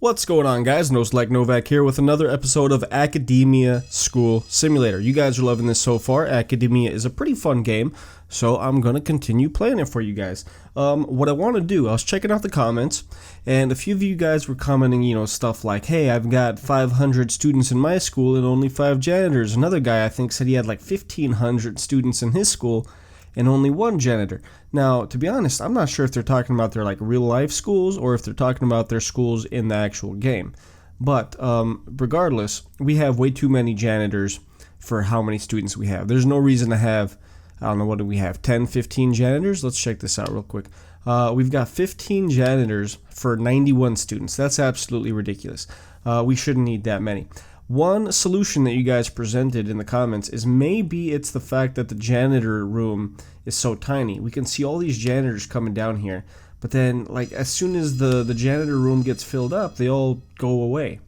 What's going on, guys? NoSlack Novak here with another episode of Academia School Simulator. You guys are loving this so far. Academia is a pretty fun game, so I'm going to continue playing it for you guys. What I want to do, I was checking out the comments, and a few of you guys were commenting, stuff like, hey, I've got 500 students in my school and only 5 janitors. Another guy, I think, said he had like 1,500 students in his school and only 1 janitor. Now, to be honest, I'm not sure if they're talking about their real life schools or if they're talking about their schools in the actual game. But regardless, we have way too many janitors for how many students we have. There's no reason to have, I don't know, what do we have, 10, 15 janitors? Let's check this out real quick. We've got 15 janitors for 91 students. That's absolutely ridiculous. We shouldn't need that many. One solution that you guys presented in the comments is maybe it's the fact that the janitor room is so tiny. We can see all these janitors coming down here, but then as soon as the janitor room gets filled up, they all go away.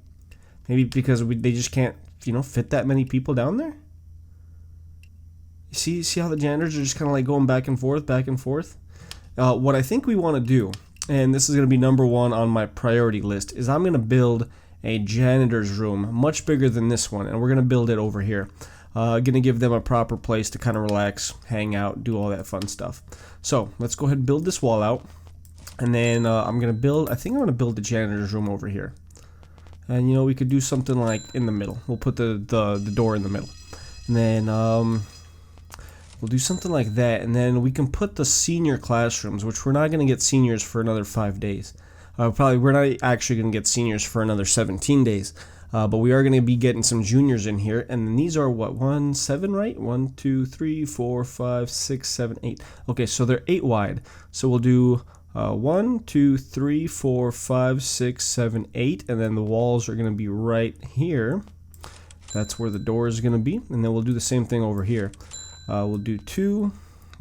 Maybe because they just can't, fit that many people down there? You see how the janitors are just kind of going back and forth, back and forth? What I think we want to do, and this is going to be number 1 on my priority list, is I'm going to build a janitor's room much bigger than this one, and we're going to build it over here. Going to give them a proper place to kind of relax, hang out, do all that fun stuff. So let's go ahead and build this wall out, and then I'm going to build the janitor's room over here. And we could do something like in the middle. We'll put the door in the middle, and then we'll do something like that, and then we can put the senior classrooms, which we're not going to get seniors for another 5 days. We're not actually going to get seniors for another 17 days, but we are going to be getting some juniors in here, and then these are what, 7, right? 1, 2, 3, 4, 5, 6, 7, 8. Okay, so they're 8 wide. So we'll do 1, 2, 3, 4, 5, 6, 7, 8, and then the walls are going to be right here. That's where the door is going to be, and then we'll do the same thing over here. We'll do 2,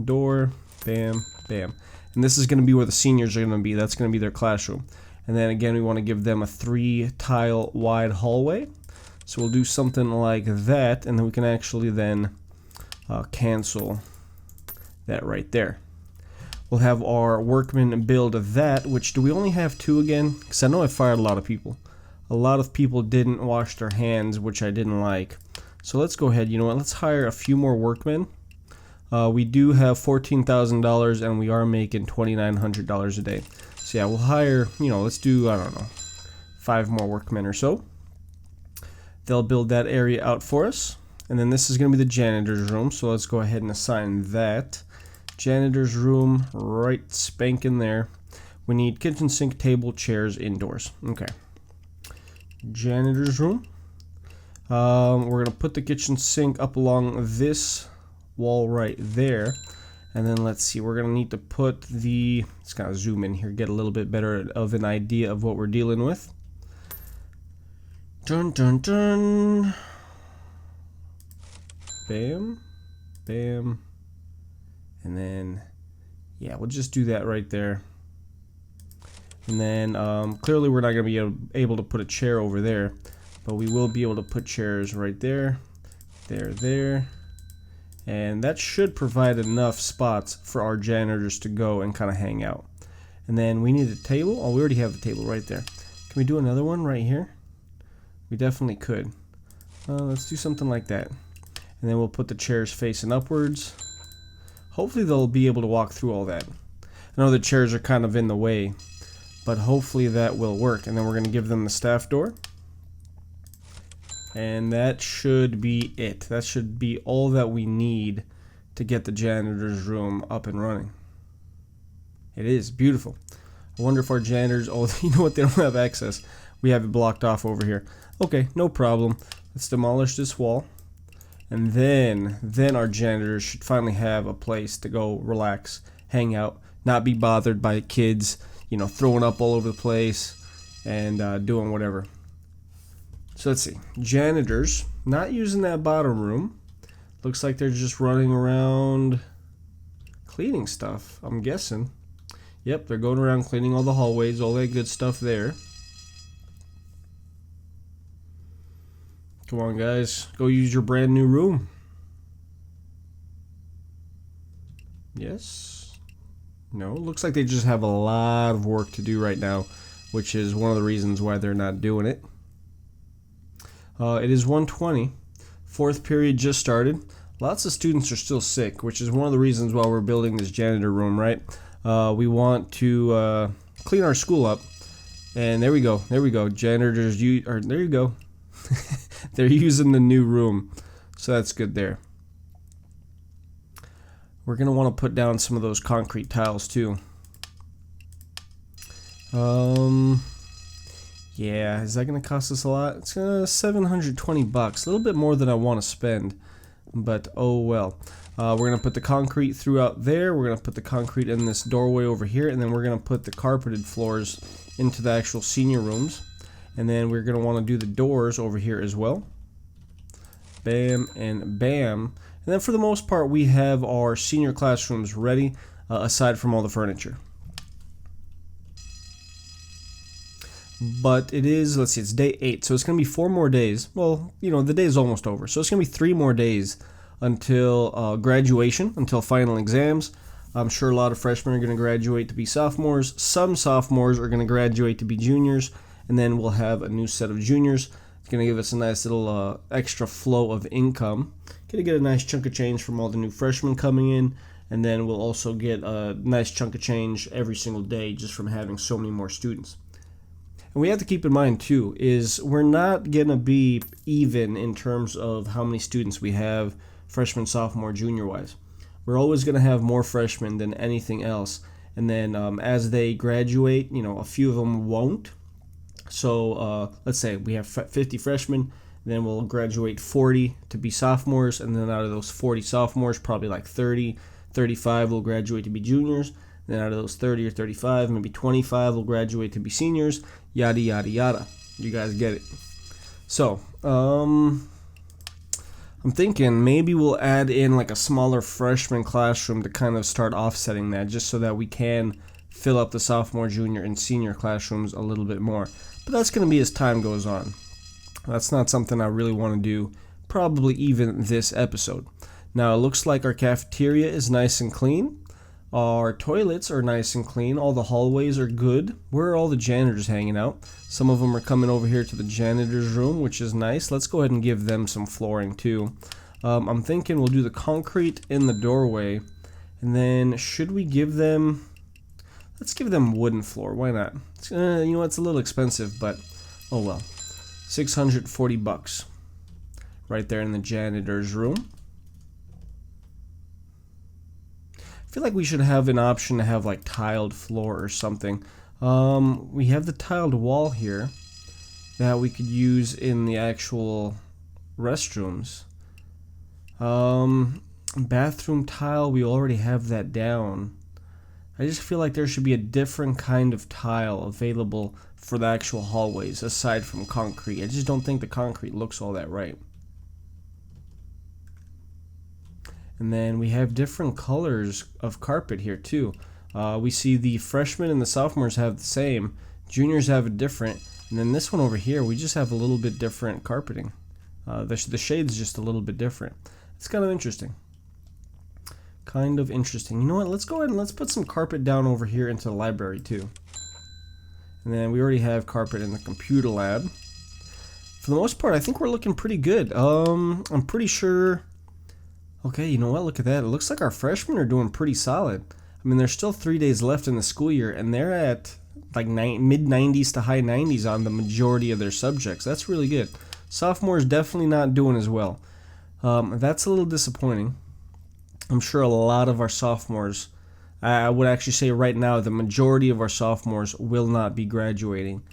door, bam, bam. And this is going to be where the seniors are going to be. That's going to be their classroom. And then again, we want to give them a 3-tile wide hallway. So we'll do something like that, and then we can actually then cancel that right there. We'll have our workmen build that, which, do we only have 2 again? Because I know I fired a lot of people. A lot of people didn't wash their hands, which I didn't like. So let's go ahead, let's hire a few more workmen. We do have $14,000 and we are making $2,900 a day. So yeah, we'll hire, let's do, I don't know, 5 more workmen or so. They'll build that area out for us. And then this is going to be the janitor's room. So let's go ahead and assign that. Janitor's room right spanking there. We need kitchen sink, table, chairs, indoors. Okay. Janitor's room. We're going to put the kitchen sink up along this wall right there, and then let's see, we're gonna need to put let's kind of zoom in here, get a little bit better of an idea of what we're dealing with. Dun dun dun. Bam, bam, and then yeah, we'll just do that right there. And then clearly we're not gonna be able to put a chair over there, but we will be able to put chairs right there, there. And that should provide enough spots for our janitors to go and kind of hang out. And then we need a table. Oh, we already have the table right there. Can we do another one right here? We definitely could. Let's do something like that. And then we'll put the chairs facing upwards. Hopefully they'll be able to walk through all that. I know the chairs are kind of in the way, but hopefully that will work. And then we're going to give them the staff door. And that should be it. That should be all that we need to get the janitor's room up and running. It is beautiful. I wonder if our janitors, oh, you know what, they don't have access. We have it blocked off over here. Okay, no problem. Let's demolish this wall. And then our janitors should finally have a place to go relax, hang out, not be bothered by kids, throwing up all over the place and doing whatever. So let's see, janitors, not using that bottom room. Looks like they're just running around cleaning stuff, I'm guessing. Yep, they're going around cleaning all the hallways, all that good stuff there. Come on, guys, go use your brand new room. Yes. No, looks like they just have a lot of work to do right now. which is one of the reasons why they're not doing it. It is 1:20. Fourth period just started. Lots of students are still sick, which is one of the reasons why we're building this janitor room, right? We want to clean our school up. And there we go. Janitors, there you go. They're using the new room. So that's good there. We're going to want to put down some of those concrete tiles too. Yeah, is that going to cost us a lot? It's $720, a little bit more than I want to spend, but oh well. We're going to put the concrete throughout there. We're going to put the concrete in this doorway over here, and then we're going to put the carpeted floors into the actual senior rooms. And then we're going to want to do the doors over here as well. Bam and bam. And then for the most part, we have our senior classrooms ready, aside from all the furniture. But it is, let's see, it's day 8, so it's going to be 4 more days. Well, you know, the day is almost over, so it's going to be 3 more days until graduation, until final exams. I'm sure a lot of freshmen are going to graduate to be sophomores. Some sophomores are going to graduate to be juniors, and then we'll have a new set of juniors. It's going to give us a nice little extra flow of income. Going to get a nice chunk of change from all the new freshmen coming in, and then we'll also get a nice chunk of change every single day just from having so many more students. And we have to keep in mind too, is we're not going to be even in terms of how many students we have freshman, sophomore, junior wise. We're always going to have more freshmen than anything else. And then as they graduate, you know, a few of them won't. So let's say we have 50 freshmen, then we'll graduate 40 to be sophomores. And then out of those 40 sophomores, probably like 30, 35 will graduate to be juniors. Then out of those 30 or 35, maybe 25 will graduate to be seniors, yada, yada, yada. You guys get it. So, I'm thinking maybe we'll add in like a smaller freshman classroom to kind of start offsetting that, just so that we can fill up the sophomore, junior, and senior classrooms a little bit more. But that's going to be as time goes on. That's not something I really want to do, probably even this episode. Now, it looks like our cafeteria is nice and clean. Our toilets are nice and clean. All the hallways are good. Where are all the janitors hanging out? Some of them are coming over here to the janitor's room, which is nice. Let's go ahead and give them some flooring too. I'm thinking we'll do the concrete in the doorway. And then should we give them... Let's give them wooden floor. Why not? You know, it's a little expensive, but oh well. $640 right there in the janitor's room. I feel like we should have an option to have like tiled floor or something. We have the tiled wall here that we could use in the actual restrooms. Bathroom tile, we already have that down. I just feel like there should be a different kind of tile available for the actual hallways aside from concrete. I just don't think the concrete looks all that right. And then we have different colors of carpet here too. We see the freshmen and the sophomores have the same. Juniors have a different. And then this one over here, we just have a little bit different carpeting. The shade's just a little bit different. It's kind of interesting. You know what? Let's go ahead and let's put some carpet down over here into the library too. And then we already have carpet in the computer lab. For the most part, I think we're looking pretty good. I'm pretty sure... Okay, you know what? Look at that. It looks like our freshmen are doing pretty solid. I mean, there's still 3 days left in the school year, and they're at like mid-90s to high 90s on the majority of their subjects. That's really good. Sophomores definitely not doing as well. That's a little disappointing. I'm sure a lot of our sophomores, I would actually say right now, the majority of our sophomores will not be graduating,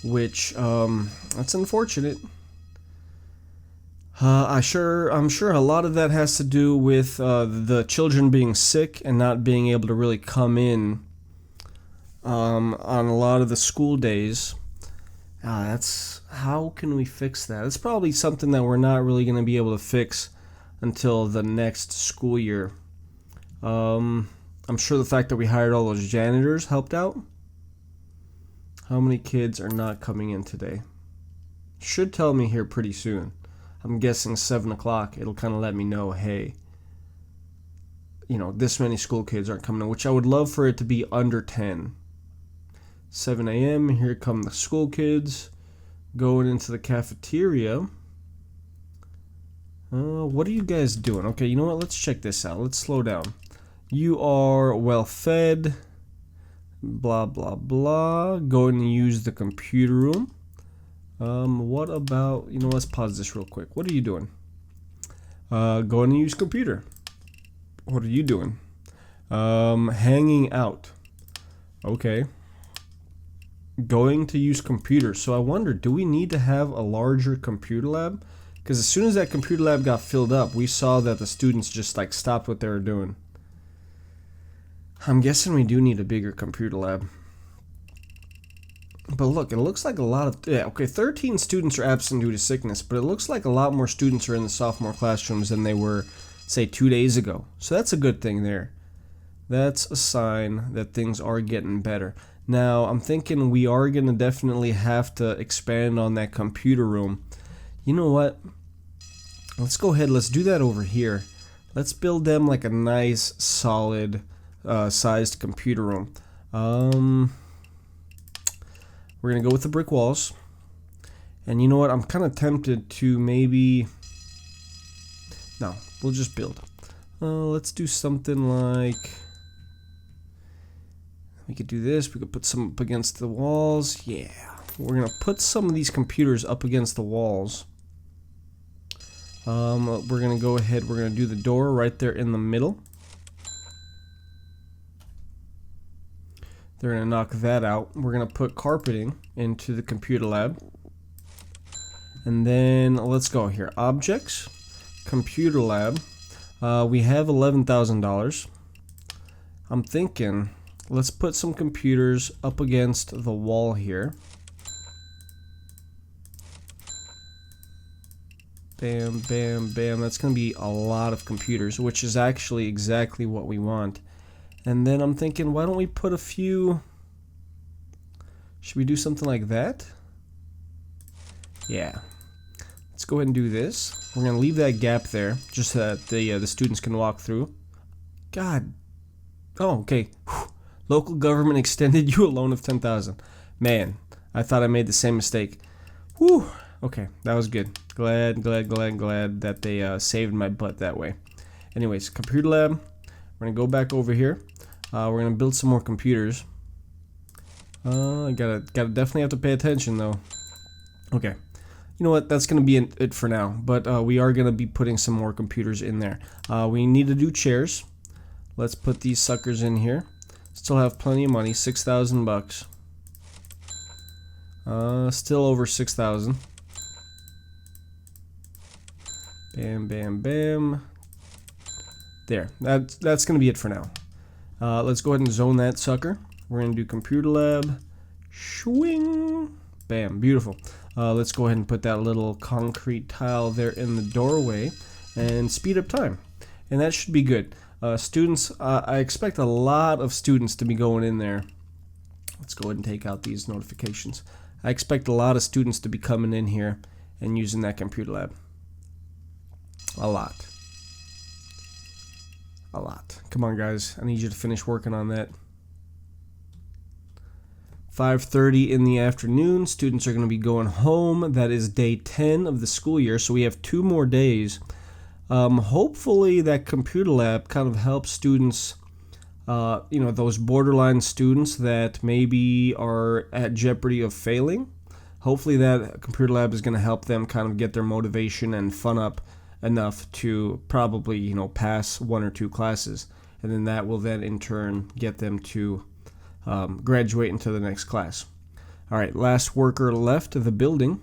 which that's unfortunate. I'm sure a lot of that has to do with the children being sick and not being able to really come in on a lot of the school days. How can we fix that? It's probably something that we're not really going to be able to fix until the next school year. I'm sure the fact that we hired all those janitors helped out. How many kids are not coming in today? Should tell me here pretty soon. I'm guessing 7 o'clock. It'll kind of let me know, hey, you know, this many school kids aren't coming in, which I would love for it to be under 10. 7 a.m. Here come the school kids going into the cafeteria. What are you guys doing? Okay, you know what? Let's check this out. Let's slow down. You are well fed. Blah, blah, blah. Going to use the computer room. What about, let's pause this real quick. What are you doing? Going to use computer. What are you doing? Hanging out. Okay. Going to use computer. So I wonder, do we need to have a larger computer lab? Because as soon as that computer lab got filled up, we saw that the students just like stopped what they were doing. I'm guessing we do need a bigger computer lab. But look, it looks like a lot of... Yeah, okay, 13 students are absent due to sickness, but it looks like a lot more students are in the sophomore classrooms than they were, say, 2 days ago. So that's a good thing there. That's a sign that things are getting better. Now, I'm thinking we are going to definitely have to expand on that computer room. You know what? Let's go ahead. Let's do that over here. Let's build them like a nice, solid, sized computer room. We're going to go with the brick walls. And you know what? I'm kind of tempted to maybe... No, we'll just build. Let's do something like... We could do this. We could put some up against the walls. Yeah. We're going to put some of these computers up against the walls. We're going to go ahead. We're going to do the door right there in the middle. They're going to knock that out. We're going to put carpeting into the computer lab. And then let's go here. Objects. Computer lab. We have $11,000. I'm thinking... Let's put some computers up against the wall here. Bam, bam, bam. That's going to be a lot of computers, which is actually exactly what we want. And then I'm thinking, why don't we put a few... Should we do something like that? Yeah. Let's go ahead and do this. We're going to leave that gap there, just so that the students can walk through. God. Oh, okay. Whew. Local government extended you a loan of $10,000. Man, I thought I made the same mistake. Whew. Okay, that was good. Glad that they saved my butt that way. Anyways, computer lab. We're gonna go back over here. We're gonna build some more computers. I gotta definitely have to pay attention though. Okay, you know what? That's gonna be it for now. But we are gonna be putting some more computers in there. We need to do chairs. Let's put these suckers in here. Still have plenty of money, $6,000 bucks. Still over 6,000. Bam, bam, bam. There. That's gonna be it for now. Let's go ahead and zone that sucker. We're gonna do computer lab. Swing. Bam. Beautiful. Let's go ahead and put that little concrete tile there in the doorway and speed up time. And that should be good. Students, I expect a lot of students to be going in there. Let's go ahead and take out these notifications. I expect a lot of students to be coming in here and using that computer lab. A lot. A lot. Come on, guys. I need you to finish working on that. 5:30 in the afternoon. Students are going to be going home. That is day 10 of the school year, so we have 2 more days. Hopefully that computer lab kind of helps students, those borderline students that maybe are at jeopardy of failing. Hopefully that computer lab is going to help them kind of get their motivation and fun up enough to probably, pass 1 or 2 classes. And then that will then in turn get them to graduate into the next class. All right, last worker left of the building.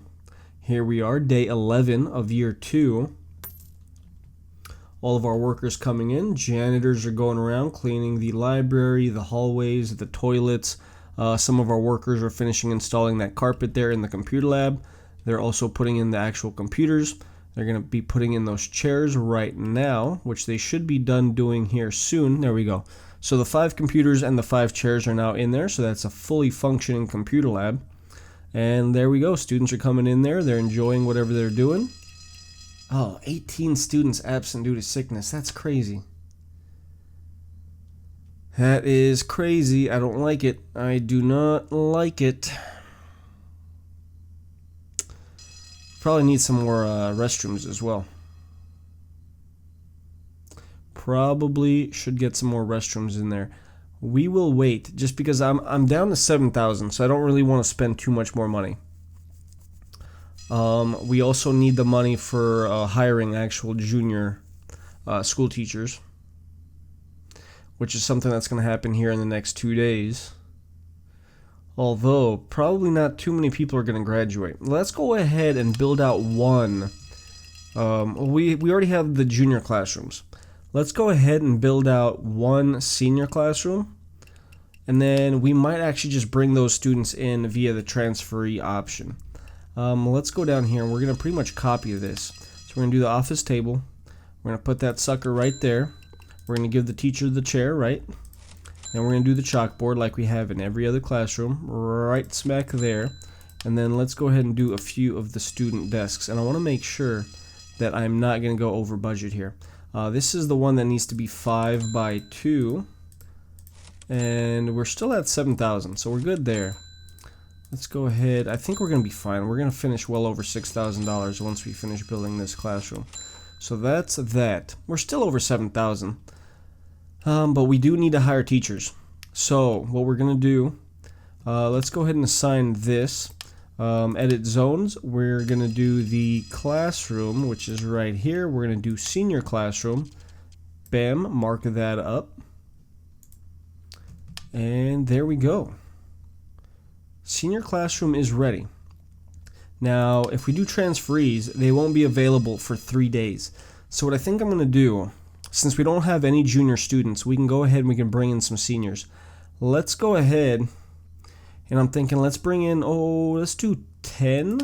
Here we are, day 11 of year 2. All of our workers coming in. Janitors are going around cleaning the library, the hallways, the toilets. Some of our workers are finishing installing that carpet there in the computer lab. They're also putting in the actual computers. They're going to be putting in those chairs right now, which they should be done doing here soon. There we go. So the 5 computers and the 5 chairs are now in there. So that's a fully functioning computer lab. And there we go. Students are coming in there. They're enjoying whatever they're doing. Oh, 18 students absent due to sickness. That's crazy. That is crazy. I don't like it. I do not like it. Probably need some more restrooms as well. Probably should get some more restrooms in there. We will wait, just because I'm down to 7,000, so I don't really want to spend too much more money. We also need the money for hiring actual junior school teachers, which is something that's going to happen here in the next 2 days. Although, probably not too many people are going to graduate. Let's go ahead and build out one. We already have the junior classrooms. Let's go ahead and build out one senior classroom. And then we might actually just bring those students in via the transferee option. Let's go down here and we're going to pretty much copy this. So we're going to do the office table. We're going to put that sucker right there. We're going to give the teacher the chair, right? And we're going to do the chalkboard like we have in every other classroom, right smack there. And then let's go ahead and do a few of the student desks. And I want to make sure that I'm not going to go over budget here. This is the one that needs to be 5 by 2. And we're still at 7,000, so we're good there. Let's go ahead. I think we're going to be fine. We're going to finish well over $6,000 once we finish building this classroom. So that's that. We're still over 7,000. But we do need to hire teachers. So what we're going to do, let's go ahead and assign this. Edit zones. We're going to do the classroom, which is right here. We're going to do senior classroom. Bam, mark that up. And there we go. Senior classroom is ready. Now, if we do transferees, they won't be available for 3 days. So what I think I'm going to do, since we don't have any junior students, we can go ahead and we can bring in some seniors. Let's go ahead, and I'm thinking let's bring in, let's do 10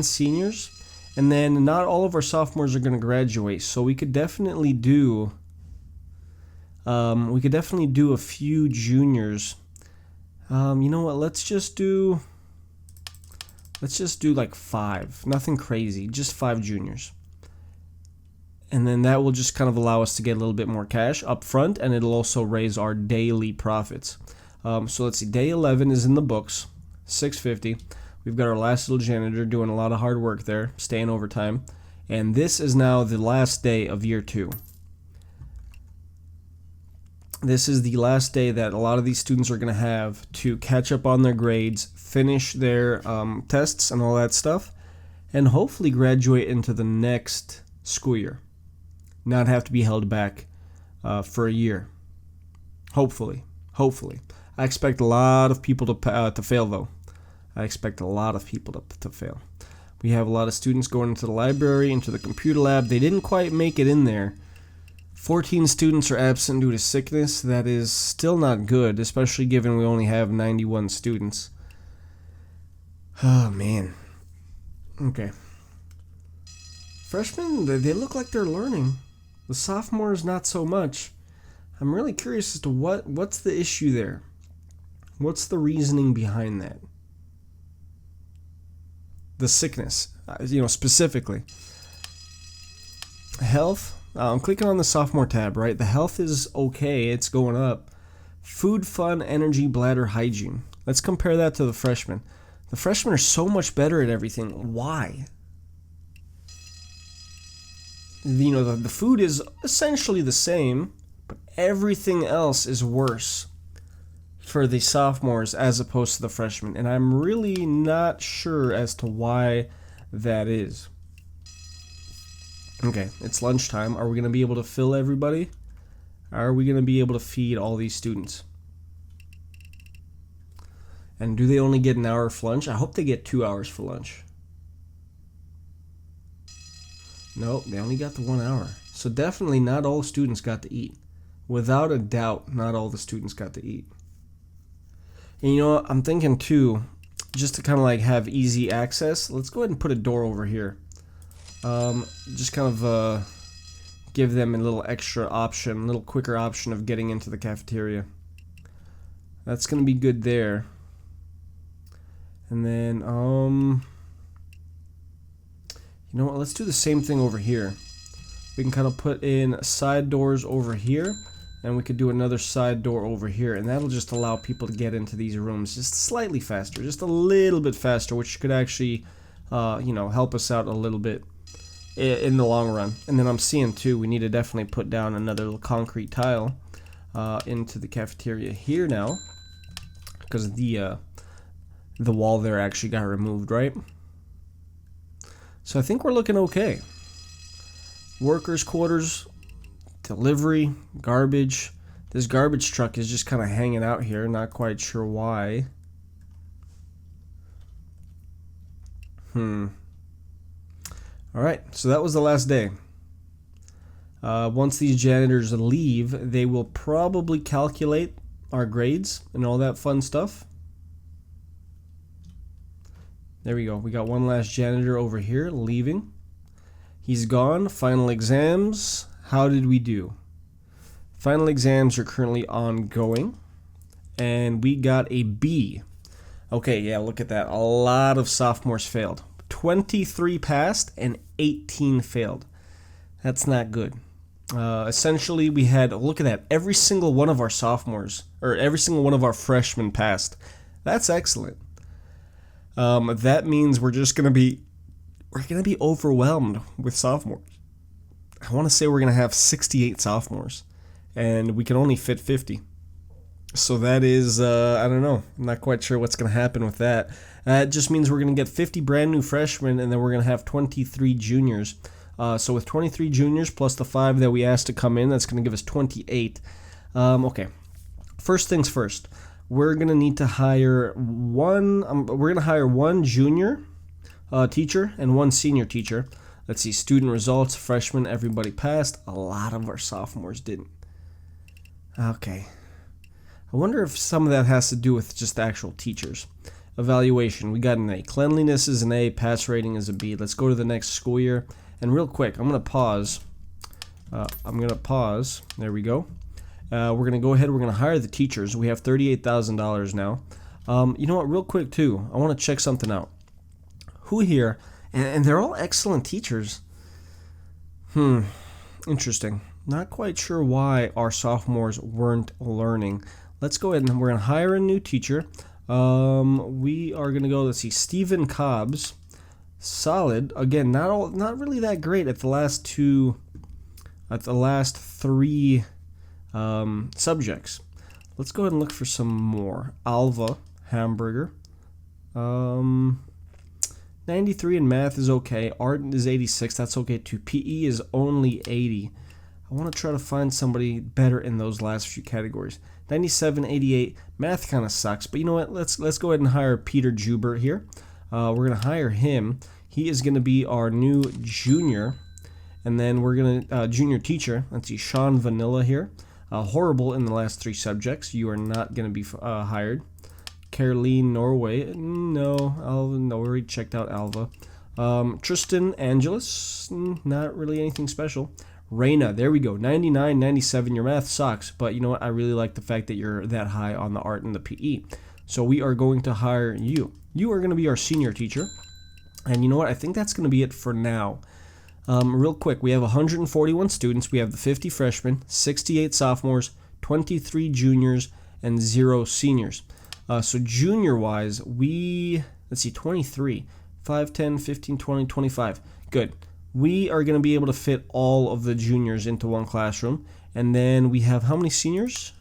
seniors. And then not all of our sophomores are going to graduate, so we could definitely do a few juniors. You know what? Let's just do like 5. Nothing crazy, just 5 juniors. And then that will just kind of allow us to get a little bit more cash up front, and it'll also raise our daily profits. So let's see, day 11 is in the books, 650. We've got our last little janitor doing a lot of hard work there, staying overtime. And this is now the last day of year 2. This is the last day that a lot of these students are going to have to catch up on their grades, finish their tests and all that stuff, and hopefully graduate into the next school year. Not have to be held back for a year. Hopefully. I expect a lot of people to fail, though. I expect a lot of people to fail. We have a lot of students going into the library, into the computer lab. They didn't quite make it in there. 14 students are absent due to sickness. That is still not good, especially given we only have 91 students. Oh, man. Okay. Freshmen, they look like they're learning. The sophomores, not so much. I'm really curious as to what's the issue there. What's the reasoning behind that? The sickness, specifically. Health. I'm clicking on the sophomore tab, right? The health is okay. It's going up. Food, fun, energy, bladder, hygiene. Let's compare that to the freshmen. The freshmen are so much better at everything. Why? The food is essentially the same, but everything else is worse for the sophomores as opposed to the freshmen. And I'm really not sure as to why that is. Okay, it's lunchtime. Are we going to be able to fill everybody? Are we going to be able to feed all these students? And do they only get an hour for lunch? I hope they get 2 hours for lunch. Nope, they only got the 1 hour. So definitely not all students got to eat. Without a doubt, not all the students got to eat. And you know what? I'm thinking too, just to kind of like have easy access, let's go ahead and put a door over here. Just kind of give them a little extra option, a little quicker option of getting into the cafeteria. That's going to be good there. And then, you know what, let's do the same thing over here. We can kind of put in side doors over here, And we could do another side door over here, and that'll just allow people to get into these rooms just slightly faster, just a little bit faster, which could actually, you know, help us out a little bit in the long run. And then I'm seeing too, we need to definitely put down another little concrete tile into the cafeteria here now, because the wall there actually got removed, right? So I think we're looking okay. Workers' quarters, delivery, garbage. This garbage truck is just kind of hanging out here, not quite sure why. Alright, so that was the last day. Once these janitors leave, they will probably calculate our grades and all that fun stuff. There we go. We got one last janitor over here leaving. He's gone. Final exams. How did we do? Final exams are currently ongoing, and we got a B. Okay, yeah, look at that. A lot of sophomores failed. 23 passed and 18 failed. That's not good. Essentially, we had, look at that, every single one of our sophomores, or every single one of our freshmen passed. That's excellent. That means we're gonna be overwhelmed with sophomores. I want to say we're gonna have 68 sophomores, and we can only fit 50. So that is, I don't know. I'm not quite sure what's gonna happen with that. It just means we're gonna get 50 brand new freshmen, and then we're gonna have 23 juniors. So with 23 juniors plus the 5 that we asked to come in, that's gonna give us 28. Okay. First things first. We're gonna need to hire one junior teacher and one senior teacher. Let's see, student results, freshmen, everybody passed. A lot of our sophomores didn't. Okay. I wonder if some of that has to do with just the actual teachers. Evaluation, we got an A. Cleanliness is an A, pass rating is a B. Let's go to the next school year. And real quick, I'm gonna pause. There we go. We're going to go ahead, we're going to hire the teachers. We have $38,000 now. You know what, real quick too, I want to check something out. Who here, and they're all excellent teachers. Interesting. Not quite sure why our sophomores weren't learning. Let's go ahead and we're going to hire a new teacher. We are going to go, let's see, Stephen Cobbs. Solid. Again, not really that great at the last three subjects. Let's go ahead and look for some more. Alva, Hamburger. 93 in math is okay. Art is 86. That's okay too. PE is only 80. I want to try to find somebody better in those last few categories. 97, 88. Math kind of sucks, but you know what? Let's go ahead and hire Peter Jubert here. We're going to hire him. He is going to be our new junior. And then we're going to, junior teacher. Let's see, Sean Vanilla here. Horrible in the last 3 subjects. You are not going to be hired. Caroline Norway. No. Alva. No, we already checked out Alva. Tristan Angelus. Not really anything special. Reina. There we go. 99, 97. Your math sucks. But you know what? I really like the fact that you're that high on the art and the PE. So we are going to hire you. You are going to be our senior teacher. And you know what? I think that's going to be it for now. Real quick, we have 141 students. We have the 50 freshmen, 68 sophomores, 23 juniors, and 0 seniors. So junior-wise, let's see, 23, 5, 10, 15, 20, 25. Good. We are going to be able to fit all of the juniors into one classroom. And then we have how many seniors?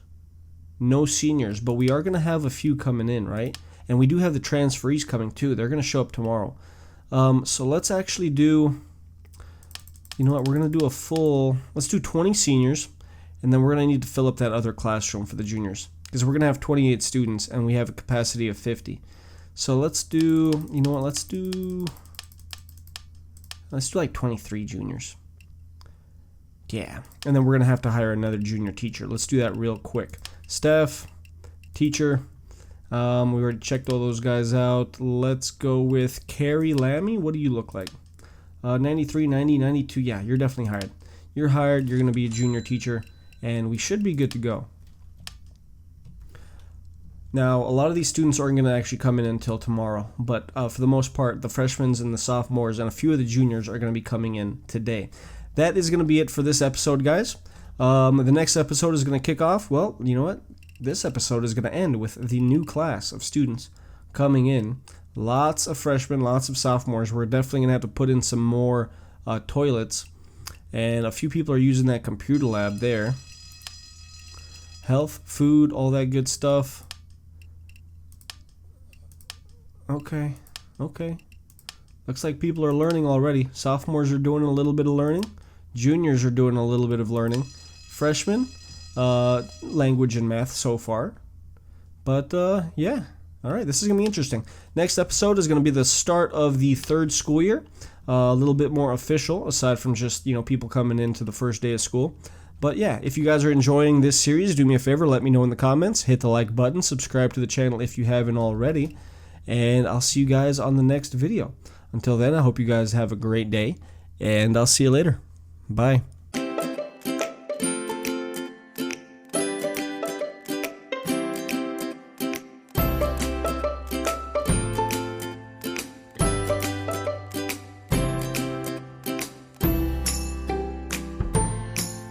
No seniors, but we are going to have a few coming in, right? And we do have the transferees coming too. They're going to show up tomorrow. So let's actually do... You know what, we're going to do let's do 20 seniors, and then we're going to need to fill up that other classroom for the juniors, because we're going to have 28 students, and we have a capacity of 50. So let's do, you know what, let's do like 23 juniors. Yeah, and then we're going to have to hire another junior teacher. Let's do that real quick. Staff, teacher, we already checked all those guys out. Let's go with Carrie Lammy. What do you look like? 93, 90, 92, yeah, you're definitely hired. You're hired, you're going to be a junior teacher, and we should be good to go. Now, a lot of these students aren't going to actually come in until tomorrow, but for the most part, the freshmen and the sophomores and a few of the juniors are going to be coming in today. That is going to be it for this episode, guys. The next episode is going to kick off. Well, you know what? This episode is going to end with the new class of students coming in. Lots of freshmen, lots of sophomores. We're definitely going to have to put in some more toilets. And a few people are using that computer lab there. Health, food, all that good stuff. Okay. Looks like people are learning already. Sophomores are doing a little bit of learning. Juniors are doing a little bit of learning. Freshmen, language and math so far. But, yeah. Alright, this is going to be interesting. Next episode is going to be the start of the third school year. A little bit more official, aside from just, people coming into the first day of school. But yeah, if you guys are enjoying this series, do me a favor, let me know in the comments. Hit the like button, subscribe to the channel if you haven't already. And I'll see you guys on the next video. Until then, I hope you guys have a great day, and I'll see you later. Bye.